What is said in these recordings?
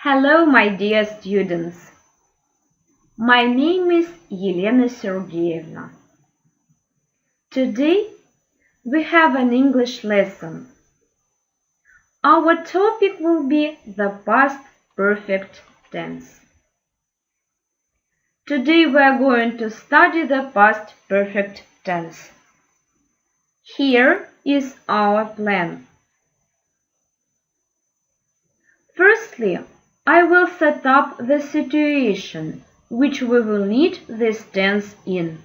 Hello, my dear students. My name is Елена Sergeyevna. Today we have an English lesson. Our topic will be the past perfect tense. Today we are going to study the past perfect tense. Here is our plan. Firstly, I will set up the situation which we will need this tense in.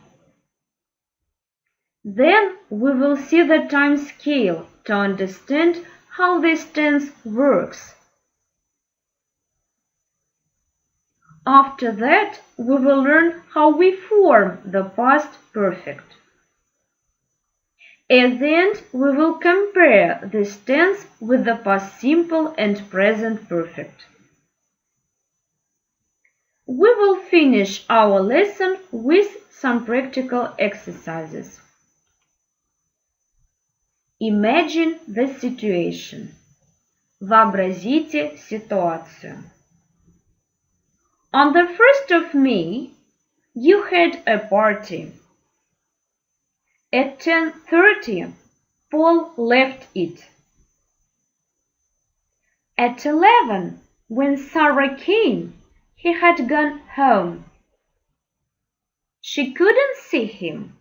Then we will see the time scale to understand how this tense works. After that, we will learn how we form the past perfect. At the end, we will compare this tense with the past simple and present perfect. We will finish our lesson with some practical exercises. Imagine the situation. Вообразите ситуацию. On the 1st of May, you had a party. At 10:30, Paul left it. At 11, when Sarah came, he had gone home. She couldn't see him.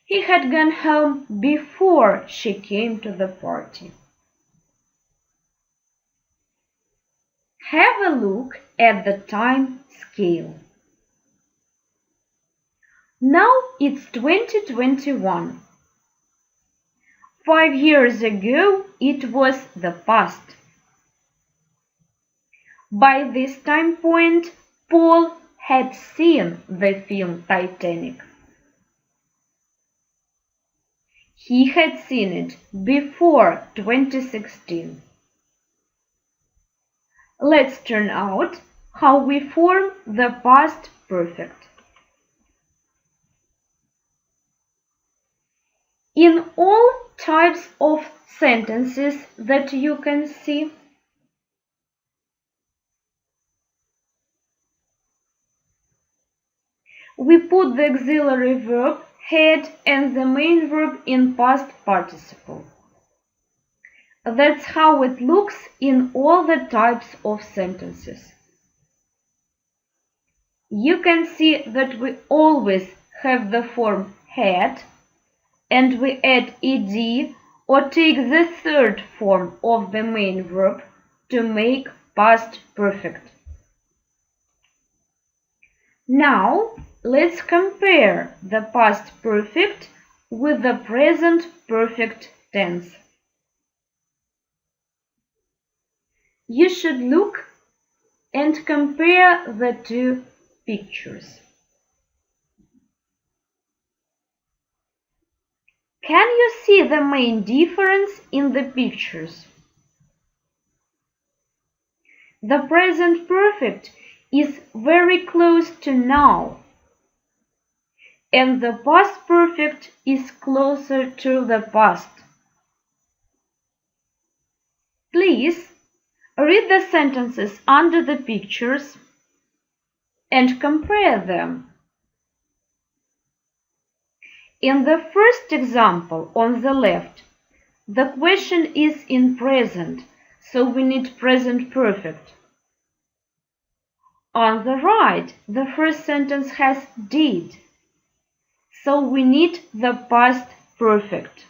He had gone home before she came to the party. Have a look at the time scale. Now it's 2021. 5 years ago it was the past. By this time point, Paul had seen the film Titanic. He had seen it before 2016. Let's turn out how we form the past perfect. In all types of sentences that you can see, we put the auxiliary verb had and the main verb in past participle. That's how it looks in all the types of sentences. You can see that we always have the form had, and we add ed or take the third form of the main verb to make past perfect. Now, let's compare the past perfect with the present perfect tense. You should look and compare the two pictures. Can you see the main difference in the pictures? The present perfect is very close to now, and the past perfect is closer to the past. Please read the sentences under the pictures and compare them. In the first example on the left, the question is in present, so we need present perfect. On the right, the first sentence has did, so we need the past perfect.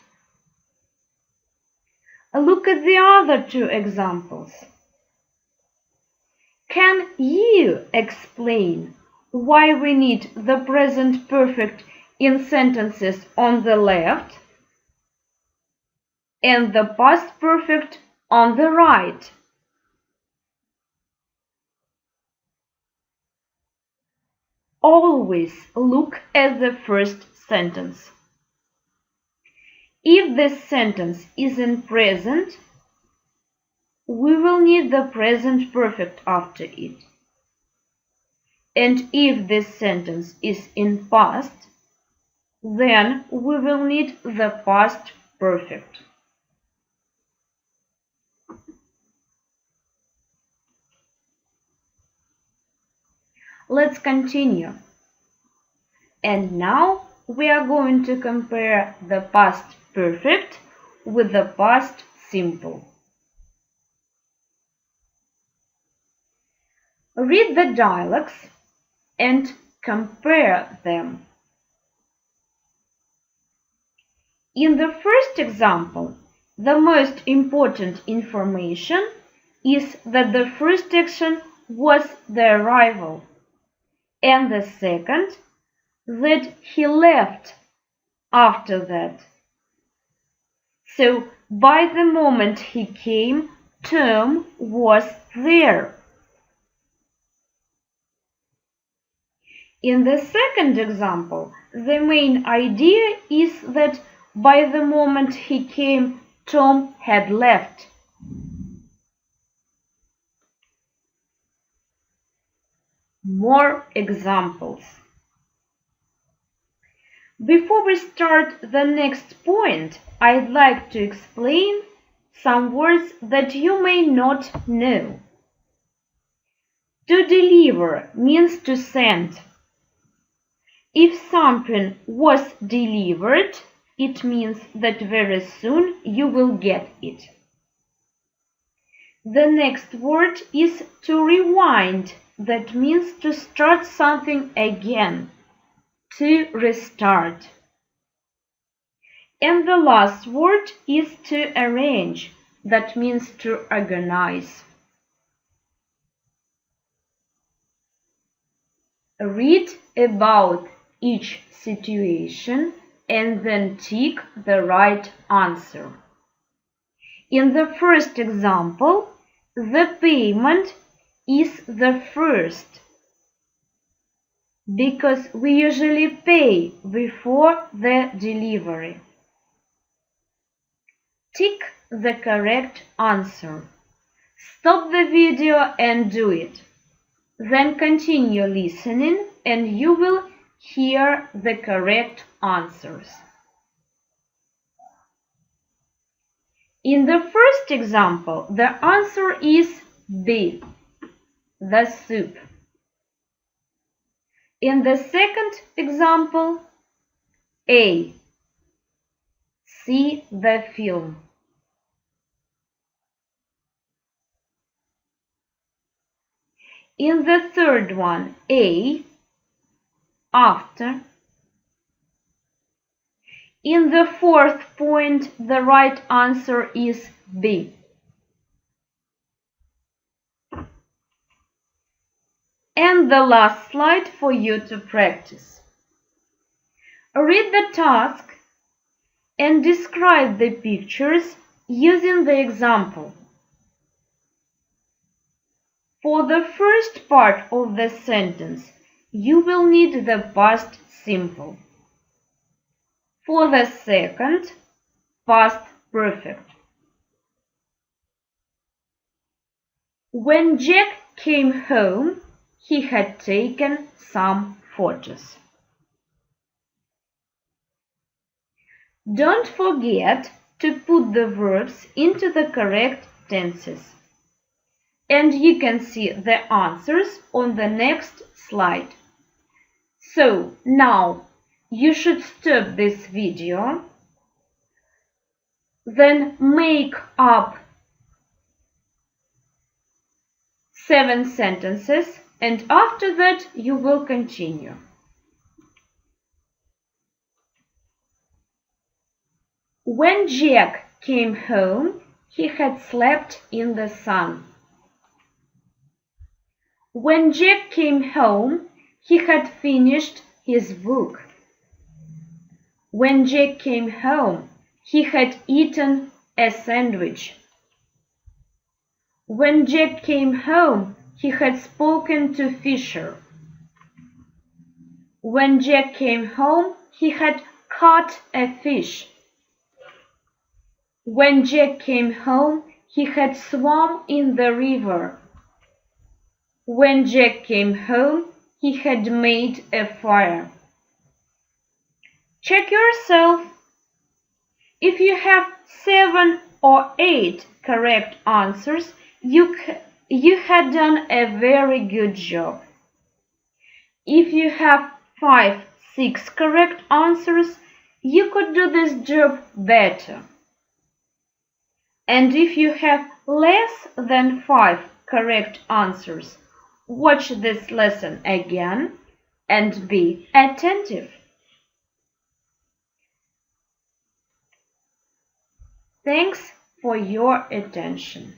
Look at the other two examples. Can you explain why we need the present perfect in sentences on the left and the past perfect on the right? Always look at the first sentence. If this sentence is in present, we will need the present perfect after it. And if this sentence is in past, then we will need the past perfect. Let's continue. And now we are going to compare the past perfect with the past simple. Read the dialogues and compare them. In the first example, the most important information is that the first action was the arrival, and the second, that he left after that. So, by the moment he came, Tom was there. In the second example, the main idea is that by the moment he came, Tom had left. More examples. Before we start the next point, I'd like to explain some words that you may not know. To deliver means to send. If something was delivered, it means that very soon you will get it. The next word is to rewind. That means to start something again, to restart. And the last word is to arrange. That means to organize. Read about each situation and then tick the right answer. In the first example, the payment is the first, because we usually pay before the delivery. Tick the correct answer. Stop the video and do it. Then continue listening and you will hear the correct answers. In the first example, the answer is B, the soup. In the second example, A, see the film. In the third one, A, after. In the fourth point, the right answer is B. And the last slide for you to practice. Read the task and describe the pictures using the example. For the first part of the sentence, you will need the past simple. For the second, past perfect. When Jack came home, he had taken some photos. Don't forget to put the verbs into the correct tenses. And you can see the answers on the next slide. So now you should stop this video, then make up 7 sentences, and after that you will continue. When Jack came home, he had slept in the sun. When Jack came home, he had finished his book. When Jack came home, he had eaten a sandwich. When Jack came home, he had spoken to Fisher. When Jack came home, he had caught a fish. When Jack came home, he had swum in the river. When Jack came home, he had made a fire. Check yourself. If you have 7 or 8 correct answers, you had done a very good job. If you have 5, 6 correct answers, you could do this job better. And if you have less than 5 correct answers, watch this lesson again and be attentive. Thanks for your attention.